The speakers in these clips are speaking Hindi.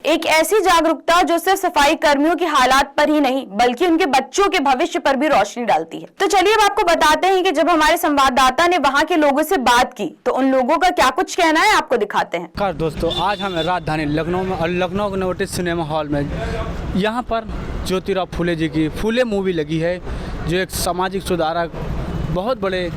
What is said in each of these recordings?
एक ऐसी जागरूकता जो सिर्फ सफाई कर्मियों के हालात पर ही नहीं बल्कि उनके बच्चों के भविष्य पर भी रोशनी डालती है। तो चलिए अब आपको बताते हैं कि जब हमारे संवाददाता ने वहां के लोगों से बात की तो उन लोगों का क्या कुछ कहना है, आपको दिखाते हैं। दोस्तों, आज हम राजधानी लखनऊ में और लखनऊ नोटिस सिनेमा हॉल में यहाँ पर ज्योतिराव फुले जी की फुले मूवी लगी है, जो एक सामाजिक सुधारक, बहुत बड़े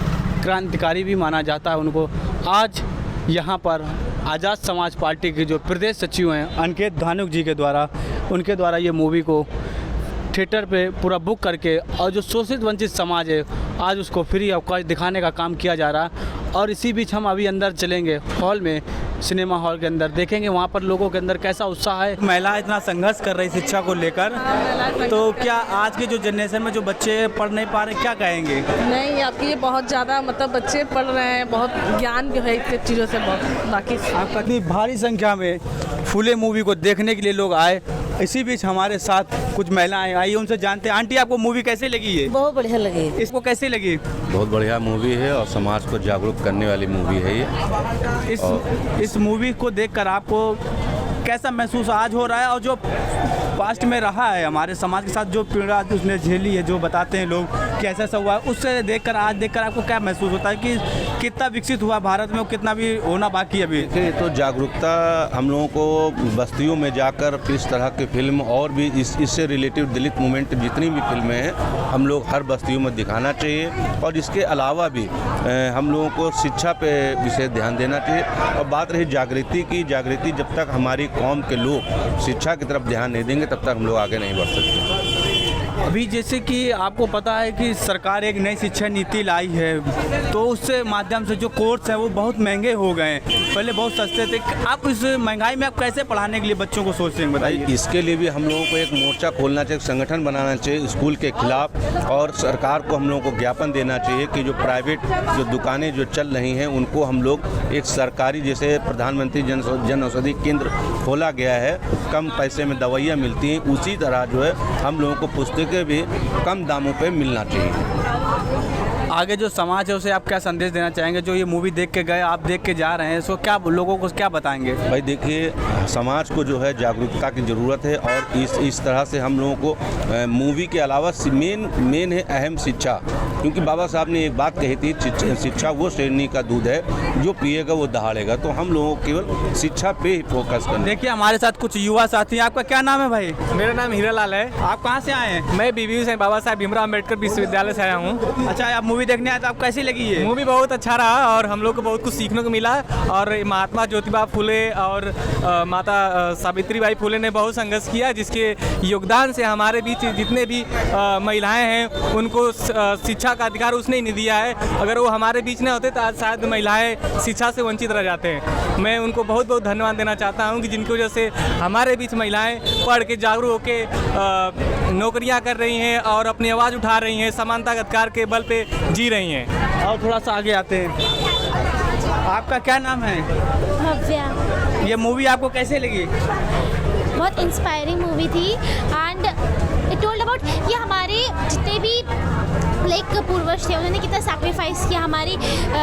क्रांतिकारी भी माना जाता है उनको। आज यहाँ पर आज़ाद समाज पार्टी के जो प्रदेश सचिव हैं अंकित धानुक जी के द्वारा, उनके द्वारा ये मूवी को थिएटर पे पूरा बुक करके और जो शोषित वंचित समाज है आज उसको फ्री अवकाश दिखाने का काम किया जा रहा है। और इसी बीच हम अभी अंदर चलेंगे हॉल में, सिनेमा हॉल के अंदर देखेंगे वहाँ पर लोगों के अंदर कैसा उत्साह है। महिला इतना संघर्ष कर रही शिक्षा को लेकर, तो क्या आज के जो जनरेशन में जो बच्चे पढ़ नहीं पा रहे, क्या कहेंगे? नहीं, आपकी ये बहुत ज़्यादा मतलब बच्चे पढ़ रहे हैं, बहुत ज्ञान जो है इन चीज़ों से बहुत बाकी। आपका इतनी भारी संख्या में फुले मूवी को देखने के लिए लोग आए, इसी बीच हमारे साथ कुछ महिलाएं आई, उनसे जानते हैं। आंटी, आपको मूवी कैसे लगी है? बहुत बढ़िया लगी। इसको कैसे लगी? बहुत बढ़िया मूवी है और समाज को जागरूक करने वाली मूवी है ये। इस मूवी को देखकर आपको कैसा महसूस आज हो रहा है, और जो पास्ट में रहा है हमारे समाज के साथ जो पीड़ा उसने झेली है, जो बताते हैं लोग कि ऐसा ऐसा हुआ है, उससे देखकर आज देखकर आपको क्या महसूस होता है कि कितना विकसित हुआ भारत में और कितना भी होना बाकी है अभी? तो जागरूकता हम लोगों को बस्तियों में जाकर इस तरह की फिल्म और भी इससे रिलेटिव दलित मूवमेंट जितनी भी फिल्में हैं हम लोग हर बस्तियों में दिखाना चाहिए। और इसके अलावा भी हम लोगों को शिक्षा पे विशेष ध्यान देना चाहिए। और बात रही जागृति की, जागृति जब तक हमारी कौम के लोग शिक्षा की तरफ ध्यान नहीं देंगे तब तक हम लोग आगे नहीं बढ़ सकते। अभी जैसे कि आपको पता है कि सरकार एक नई शिक्षा नीति लाई है, तो उससे माध्यम से जो कोर्स हैं वो बहुत महंगे हो गए हैं, पहले बहुत सस्ते थे। आप इस महंगाई में आप कैसे पढ़ाने के लिए बच्चों को सोचते हैं, बताइए? इसके लिए भी हम लोगों को एक मोर्चा खोलना चाहिए, संगठन बनाना चाहिए स्कूल के खिलाफ, और सरकार को हम लोगों को ज्ञापन देना चाहिए कि जो प्राइवेट जो दुकानें जो चल रही हैं उनको हम लोग एक सरकारी, जैसे प्रधानमंत्री जन औषधि केंद्र खोला गया है, कम पैसे में दवाइयाँ मिलती हैं, उसी तरह जो है हम लोगों को पुस्तकें भी कम दामों पे मिलना चाहिए। आगे जो समाज है उसे आप क्या संदेश देना चाहेंगे? जो ये मूवी देख के गए, आप देख के जा रहे हैं, सो क्या लोगों को क्या बताएंगे? भाई देखिए, समाज को जो है जागरूकता की ज़रूरत है, और इस तरह से हम लोगों को मूवी के अलावा मेन है अहम शिक्षा। क्योंकि बाबा साहब ने एक बात कही थी, शिक्षा वो श्रेणी का दूध है जो पिएगा वो दहाड़ेगा। तो हम लोगों को केवल शिक्षा पे ही फोकस करना। देखिए हमारे साथ कुछ युवा साथी। आपका क्या नाम है भाई? मेरा नाम हीरालाल है। आप कहाँ से आए हैं? मैं बीबी से बाबा साहब भीमराव अम्बेडकर विश्वविद्यालय से आया हूँ। अच्छा, आप मूवी देखने आए तो आप कैसी लगी है? मूवी बहुत अच्छा रहा और हम लोग को बहुत कुछ सीखने को मिला। और महात्मा ज्योतिबा फुले और माता सावित्रीबाई फुले ने बहुत संघर्ष किया, जिसके योगदान से हमारे बीच जितने भी महिलाएं हैं उनको शिक्षा का अधिकार उसने नहीं दिया है। अगर वो हमारे बीच न होते तो आज शायद महिलाएं शिक्षा से वंचित रह जाते हैं। मैं उनको बहुत बहुत धन्यवाद देना चाहता हूँ कि जिनकी वजह से हमारे बीच महिलाएं पढ़ के जागरूक होकर नौकरियाँ कर रही हैं और अपनी आवाज़ उठा रही हैं, समानता के अधिकार के बल पे जी रही हैं। और थोड़ा सा आगे आते हैं। आपका क्या नाम है? भव्या। ये मूवी आपको कैसे लगी? बहुत इंस्पायरिंग मूवी थी एंड इट टोल्ड अबाउट कि हमारे जितने भी पूर्वज थे उन्होंने कितना सैक्रिफाइस किया हमारी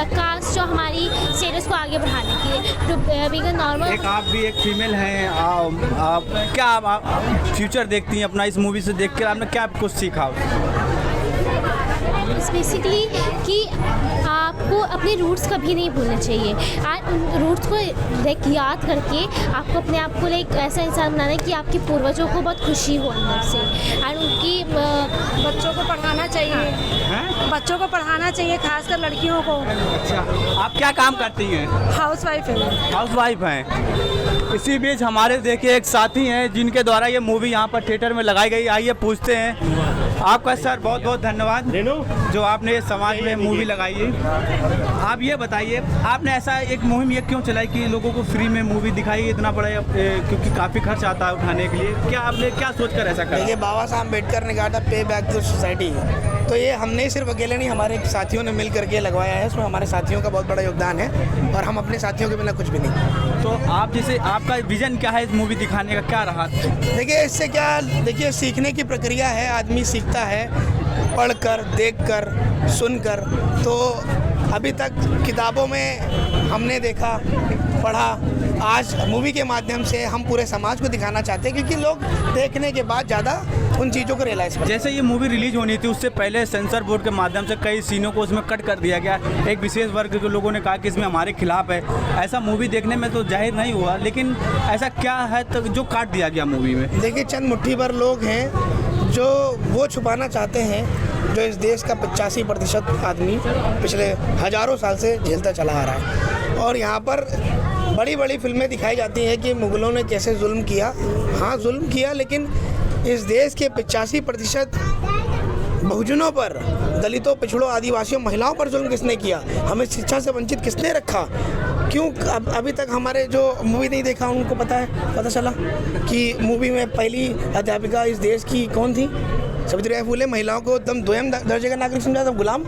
कास्ट जो हमारी स्टेटस को आगे बढ़ाने के लिए। To being a normal. एक आप भी एक फीमेल हैं, आप क्या आप फ्यूचर देखती हैं अपना इस मूवी से देखकर? आपने क्या कुछ सीखा? बेसिकली कि आपको अपने रूट्स कभी नहीं भूलने चाहिए एंड उन रूट्स को याद करके आपको अपने आप को ऐसा इंसान बनाना है कि आपके पूर्वजों को बहुत खुशी हो अंदर से एंड उनकी बच्चों को पढ़ाना चाहिए। बच्चों को पढ़ाना चाहिए, खासकर लड़कियों को। अच्छा, आप क्या काम करती हैं? हाउस वाइफ है। हाउस वाइफ हैं। इसी बीच हमारे देखिए एक साथी हैं जिनके द्वारा ये मूवी यहाँ पर थिएटर में लगाई गई। आइए पूछते हैं। आपका सर बहुत बहुत धन्यवाद जो आपने ये समाज में मूवी लगाई है। आप ये बताइए, आपने ऐसा एक मुहिम ये क्यों चलाई कि लोगों को फ्री में मूवी दिखाई? इतना बड़ा क्योंकि काफ़ी खर्च आता है उठाने के लिए, क्या आपने क्या सोचकर ऐसा करा? देखिए, बाबा साहब अम्बेडकर ने कहा था पे बैक टू सोसाइटी, तो ये हमने सिर्फ अकेले नहीं, हमारे साथियों ने मिल करके लगवाया है। इसमें हमारे साथियों का बहुत बड़ा योगदान है और हम अपने साथियों के बिना कुछ भी नहीं। तो आप जैसे आपका विजन क्या है इस मूवी दिखाने का, क्या रहा? देखिए, इससे क्या, देखिए सीखने की प्रक्रिया है, आदमी सीखता है पढ़कर, देखकर, सुनकर। तो अभी तक किताबों में हमने देखा, पढ़ा, आज मूवी के माध्यम से हम पूरे समाज को दिखाना चाहते हैं, क्योंकि लोग देखने के बाद ज़्यादा उन चीज़ों को रियलाइज़ करते हैं। जैसे ये मूवी रिलीज होनी थी उससे पहले सेंसर बोर्ड के माध्यम से कई सीनों को उसमें कट कर दिया गया। एक विशेष वर्ग के लोगों ने कहा कि इसमें हमारे खिलाफ है। ऐसा मूवी देखने में तो जाहिर नहीं हुआ, लेकिन ऐसा क्या है तो जो काट दिया गया मूवी में? देखिए, चंद मुट्ठी भर लोग हैं जो वो छुपाना चाहते हैं जो इस देश का 85% आदमी पिछले हज़ारों साल से झेलता चला आ रहा है। और यहाँ पर बड़ी बड़ी फिल्में दिखाई जाती हैं कि मुग़लों ने कैसे जुल्म किया। हाँ, जुल्म किया, लेकिन इस देश के 85% बहुजनों पर, दलितों, पिछड़ों, आदिवासियों, महिलाओं पर जुल्म किसने किया? हमें शिक्षा से वंचित किसने रखा? क्यों अभी तक हमारे जो मूवी नहीं देखा उनको पता चला कि मूवी में पहली अध्यापिका इस देश की कौन थी? सावित्रीबाई फुले। महिलाओं को एकदम दोयम दर्जे का नागरिक समझा था, गुलाम।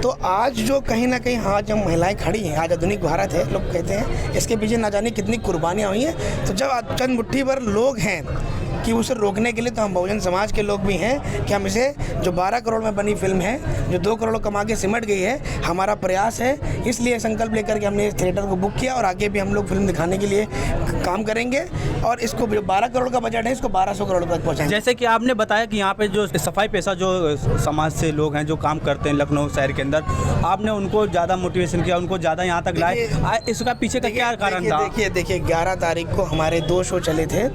तो आज जो कहीं ना कहीं हाँ जब महिलाएं खड़ी हैं, आज आधुनिक भारत है लोग कहते हैं, इसके पीछे ना जाने कितनी कुर्बानियाँ हुई हैं। तो जब चंद मुट्ठी भर लोग हैं कि उसे रोकने के लिए, तो हम बहुजन समाज के लोग भी हैं कि हम इसे, जो 12 करोड़ में बनी फिल्म है, जो 2 करोड़ कमा के सिमट गई है, हमारा प्रयास है। इसलिए संकल्प लेकर के हमने इस थिएटर को बुक किया और आगे भी हम लोग फिल्म दिखाने के लिए काम करेंगे और इसको जो 12 करोड़ का बजट है इसको 1200 करोड़ तक पहुँचाएंगे। जैसे कि आपने बताया कि यहाँ पे जो सफाई पेशा जो समाज से लोग हैं जो काम करते हैं लखनऊ शहर के अंदर, आपने उनको ज़्यादा मोटिवेशन किया, उनको ज़्यादा यहाँ तक लाए। इसका पीछे का क्या कारण था? देखिए 11 तारीख को हमारे 2 शो चले थे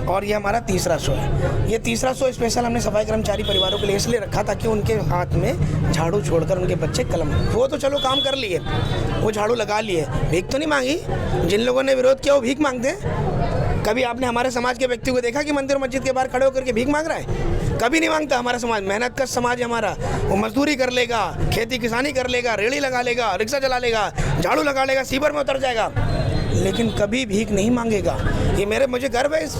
और ये हमारा तीसरा शो है। ये तीसरा शो स्पेशल हमने सफाई कर्मचारी परिवारों के लिए इसलिए रखा ताकि उनके हाथ में झाड़ू छोड़कर उनके बच्चे कलम, वो तो चलो काम कर लिए, वो झाड़ू लगा लिए, भीख तो नहीं मांगी। जिन लोगों ने विरोध किया वो भीख मांगते हैं। कभी आपने हमारे समाज के व्यक्ति को देखा कि मंदिर मस्जिद के बाहर खड़े होकर के भीख मांग रहा है? कभी नहीं मांगता। हमारा समाज मेहनत का समाज है हमारा। वो मजदूरी कर लेगा, खेती किसानी कर लेगा, रेड़ी लगा लेगा, रिक्शा चला लेगा, झाड़ू लगा लेगा, सीवर में उतर जाएगा, लेकिन कभी भीख नहीं मांगेगा। ये मुझे गर्व है इस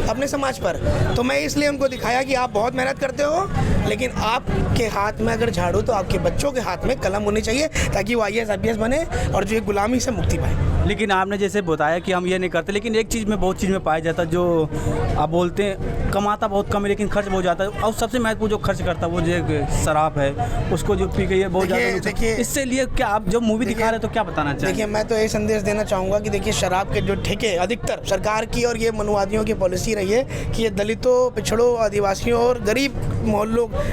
अपने समाज पर। तो मैं इसलिए उनको दिखाया कि आप बहुत मेहनत करते हो, लेकिन आपके हाथ में अगर झाड़ू तो आपके बच्चों के हाथ में कलम होनी चाहिए ताकि वो IAS IPS बने और जो ये गुलामी से मुक्ति पाए। लेकिन आपने जैसे बताया कि हम ये नहीं करते, लेकिन एक चीज़ में बहुत चीज़ में पाया जाता है, जो आप बोलते हैं कमाता बहुत कम है लेकिन खर्च बहुत जाता है। और सबसे महत्वपूर्ण जो खर्च करता है वो जो शराब है, उसको जो पी गई है बहुत ज़्यादा। देखिए, इससे लिए क्या आप जो मूवी दिखा रहे हैं तो क्या बताना चाहिए? देखिए, मैं तो ये संदेश देना चाहूँगा कि देखिए, शराब के जो ठेके अधिकतर सरकार की और ये मनुवादियों की पॉलिसी रही है कि ये दलितों, पिछड़ों, आदिवासियों और गरीब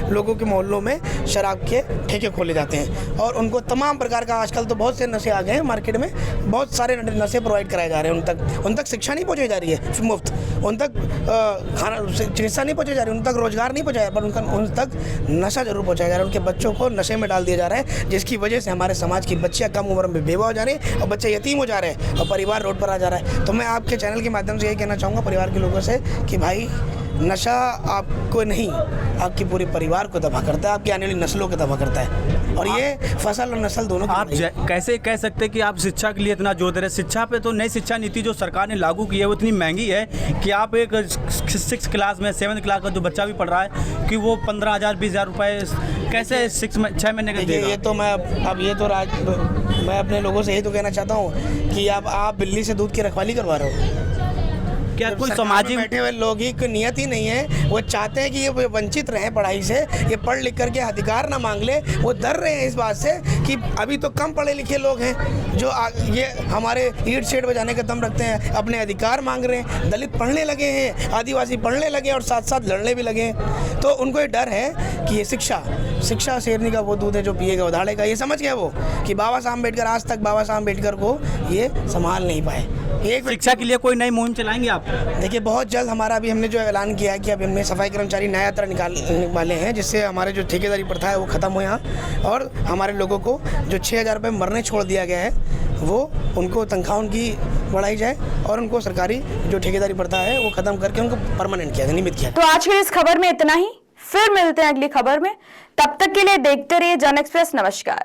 लोगों के मोहल्लों में शराब के ठेके खोले जाते हैं और उनको तमाम प्रकार का, आजकल तो बहुत से नशे आ गए हैं मार्केट में, बहुत सारे नशे प्रोवाइड कराए जा रहे हैं। उन तक शिक्षा नहीं पहुँचाई जा रही है मुफ्त, उन तक खाना चिकित्सा नहीं पहुँचाई जा रही है, उन तक रोजगार नहीं पहुँचाया, पर उन तक नशा जरूर पहुँचाया जा रहा है। उनके बच्चों को नशे में डाल दिया जा रहा है, जिसकी वजह से हमारे समाज की बच्चियाँ कम उम्र में बेवा हो जा रही हैं और बच्चे यतीम हो जा रहे हैं और परिवार रोड पर आ जा रहा है। तो मैं आपके चैनल के माध्यम से यही कहना चाहूँगा परिवार के लोगों से कि भाई, नशा आपको नहीं, आपकी पूरे परिवार को तबाह करता है, आपकी आने वाली नस्लों को तबाह करता है और ये फसल और नस्ल दोनों। आप कैसे कह सकते हैं कि आप शिक्षा के लिए इतना जोर दे रहे हैं? शिक्षा पे तो नई शिक्षा नीति जो सरकार ने लागू की है वो इतनी महंगी है कि आप एक 6th क्लास में 7th क्लास का जो बच्चा भी पढ़ रहा है कि वो 15,000 20,000 रुपये कैसे 6 महीने का देगा? ये तो मैं मैं अपने लोगों से यही तो कहना चाहता हूँ कि आप बिल्ली से दूध की रखवाली करवा रहे हो। क्या कोई सामाजिक बैठे हुए लोग ही कोई नियत ही नहीं है, वो चाहते हैं कि ये वंचित रहें पढ़ाई से, ये पढ़ लिख करके अधिकार ना मांग ले। वो डर रहे हैं इस बात से कि अभी तो कम पढ़े लिखे लोग हैं जो ये हमारे ईट शेट बजाने का दम रखते हैं, अपने अधिकार मांग रहे हैं। दलित पढ़ने लगे हैं, आदिवासी पढ़ने लगे और साथ साथ लड़ने भी लगे हैं। तो उनको ये डर है कि ये शिक्षा शेरनी का वो दूध है जो पिएगा वो दहाड़ेगा। ये समझ गया वो कि बाबा साहब अम्बेडकर, आज तक बाबा साहब अम्बेडकर को ये संभाल नहीं पाए। एक शिक्षा के लिए कोई नई मुहिम चलाएंगे आप? देखिए, बहुत जल्द हमारा अभी हमने जो ऐलान किया है कि अभी हमने सफाई कर्मचारी नया यात्रा निकालने वाले हैं, जिससे हमारे जो ठेकेदारी प्रथा है वो ख़त्म हो यहाँ और हमारे लोगों को जो 6,000 रुपये मरने छोड़ दिया गया है वो उनको तनख्वाह उनकी बढ़ाई जाए और उनको सरकारी जो ठेकेदारी प्रथा है वो ख़त्म करके उनको परमानेंट किया जाए, नियमित किया जाए। तो आज के इस खबर में इतना ही, फिर मिलते हैं अगली खबर में। तब तक के लिए देखते रहिए जन एक्सप्रेस। नमस्कार।